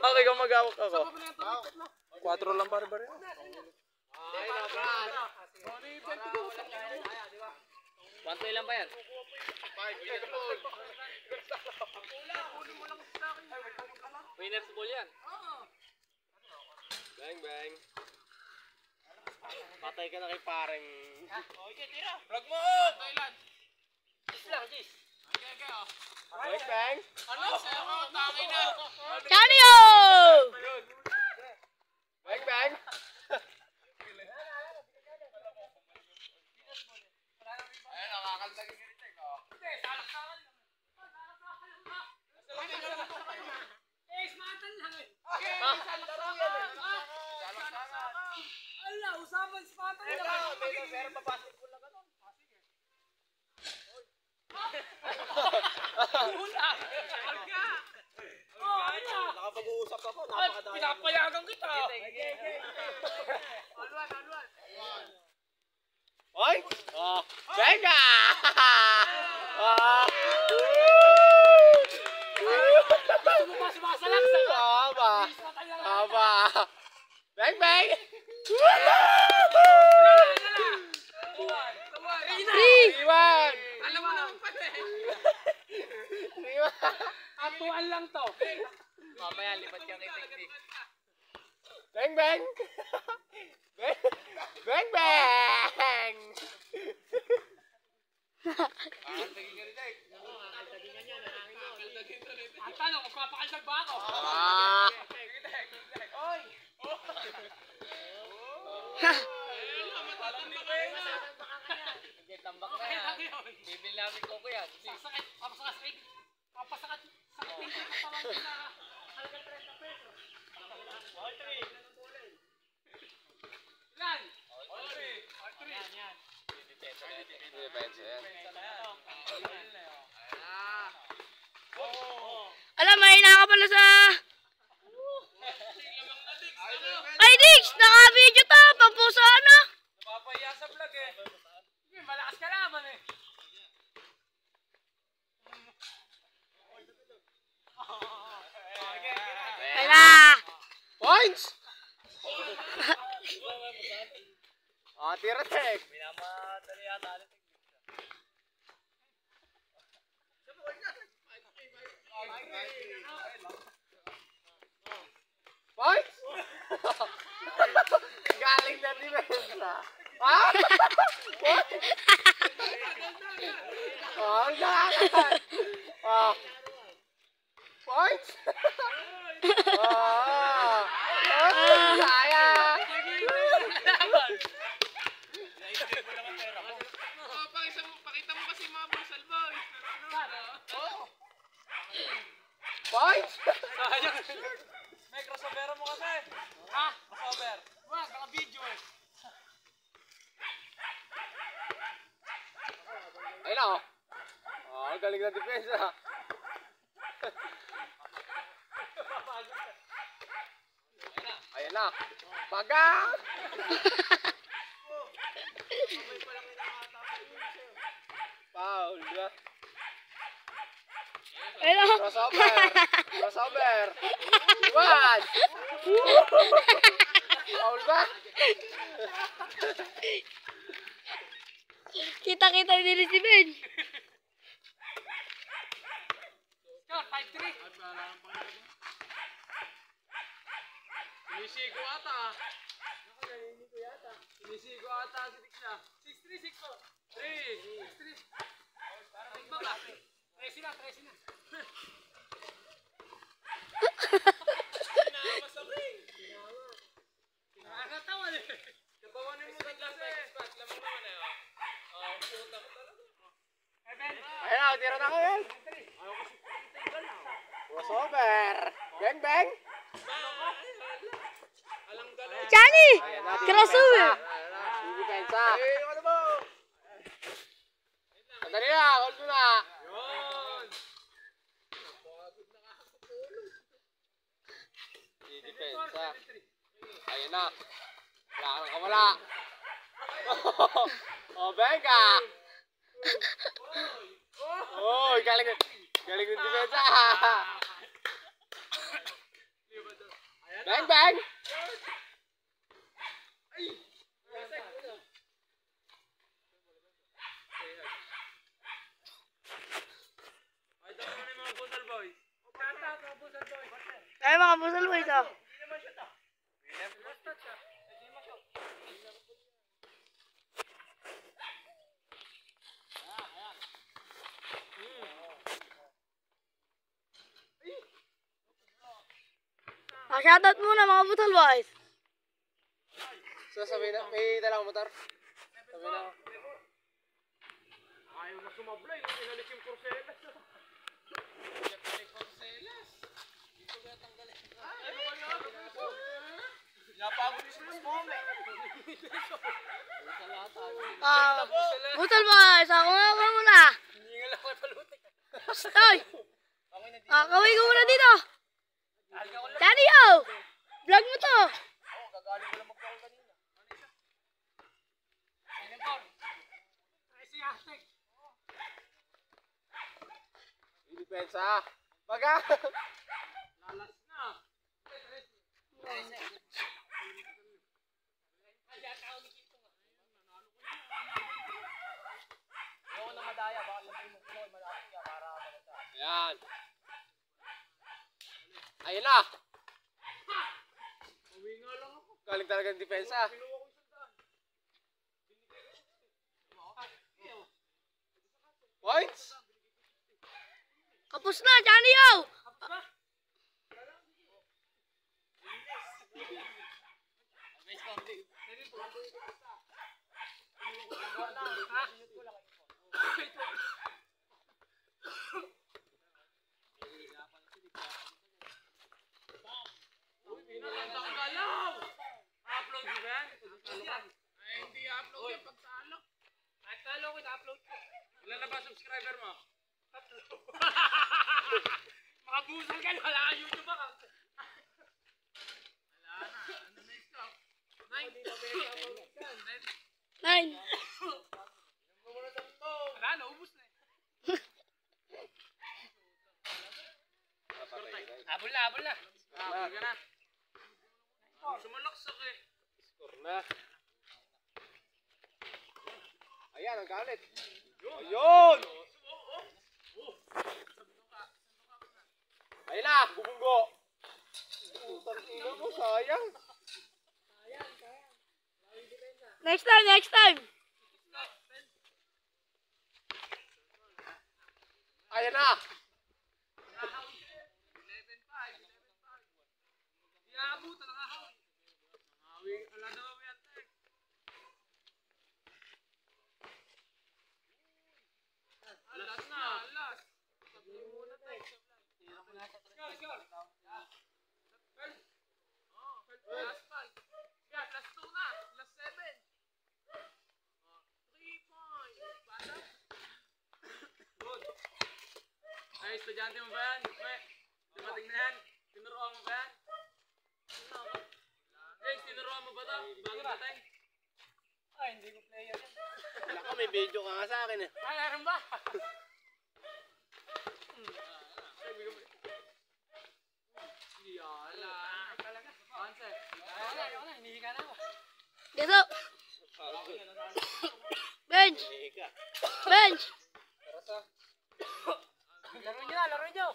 Okay, kung mag-awak ako. 4 lang pare-pare. Ay, naman. 1-2 lang ba yan? 5. Winners ball yan. Bang, bang. Patay ka na kay pareng. Okay, tira. Vlog mo! Gis lang, gis. Bang, bang. Ano? Tangin na. Chanio! Bang, bang. Ayun, nakakaltag yung ganito. Hindi, salak-salak. Smatan lang eh. Okay, salak-salak yan eh. Ala, usapan smatan lang. Pero pa-basketball lang ka nun. Hula! Alga! Oh, ala! Nakapag-uusap ako, napakadami. Pinapayagan kita. Alwan. Hoy! Oh, venga! Gusto mo ba sumasalak sa Haba! Haba! Bang, bang! Iwan! Alam mo naman pala eh. Iwan! Atuan lang to. Mamaya, lipat ka kay technique. Bang, bang! Bang, bang! Ang tanong, magpapakaldag ba ako? Oy! Tambak na yan. Bibili namin koko yan. Sakit, papasakit. Papasakit din yung katawan ko sa halagang 30 pesos. All 3. Ilan? All 3. Yan. Depensa yan. Alam, mahina ka pala sa... Ay, Dix! Naka-video to! Pampusa ano? Napapaya sa vlog eh. Sige, malakas ka naman eh. Ay na! Points! Tira tek. Minamadali yata. Points! Galing na depensa. Ang galing! Points! Sayang! Pakita mo kasi mga bulsal boy. Points! May crossover mo kasi. Ha? Crossover. Wag, naka-video eh. Ayun na, oh. Ang galing na depensa. Ayan na. Pagang! Foul, di ba? Hello? Crossover! Iwan! Foul ba? Kita-kita din si Ben. Score, 5-3. Sinisigo ata. Sinisigo ata si Dixia. 6-3, 6-4. 3. 6-3. Parang ba ba? 13 na. Nakakamasabing. Nakakatawan eh. Kabawanin mo ng lasa eh. Lamang naman eh. Puta ko talaga. Ayun na, tira na ko yan. Crossover! Bang, bang! Chani! Crossover! Depensa! Ano mo? Sandali na, hold mo na. Yun. Depensa. Ayun na. Wala kang kamala. Venga! Galing ng depensa. Bang, bang! Ay, mga busal boys, oh. Shoutout muna mga busal boys. So, sabi na, may dalang motor. Sabi na. Ayaw na sumablay, inalis yung porcelas. Busal boys, ako nga muna. Stoy! Kaway ko muna dito. Daddy, yo! Vlog mo to. Depensa. Baga. Lalas na. Ayan. Ayun na. Galing talaga ng depensa. Points? Kapos na, Johnny, yo! Upload mo ba yan? Ay, hindi upload yan pag talo. Kahit talo ko, i-upload ko. Ilan na ba subscriber mo? Mga busal ka, wala ka YouTube ka. Wala na, ano na ito? 9. 9. Wala na, ubus na eh. Abol na, abol na. Abol ka na. Sumalaksak eh. Score na. Ayan, ang galit. Ayun! Ayun na, bubunggo. Putang ina mo, sayang. Next time, next time. Ayan na. Iaabutan ang ahaw. Ala na kami yan, tek. Alas na, alas. Sabi muna, tek. Last 5. Yeah, last 2 na. Last 7. 3 points. Bala. Good. Ay, estudyante mo ba yan? Dumating na yan. Tinuruan mo ba yan? Guys, tinuruan mo ba ito? Bago dating? Ay, hindi ko player yan. Wala ka, may video ka nga sa akin eh. Ay, meron ba? Yala. Talaga. Answer. Wala, hinihi ka na ako. Dito. Bench. Bench. Laro nyo na, laro nyo.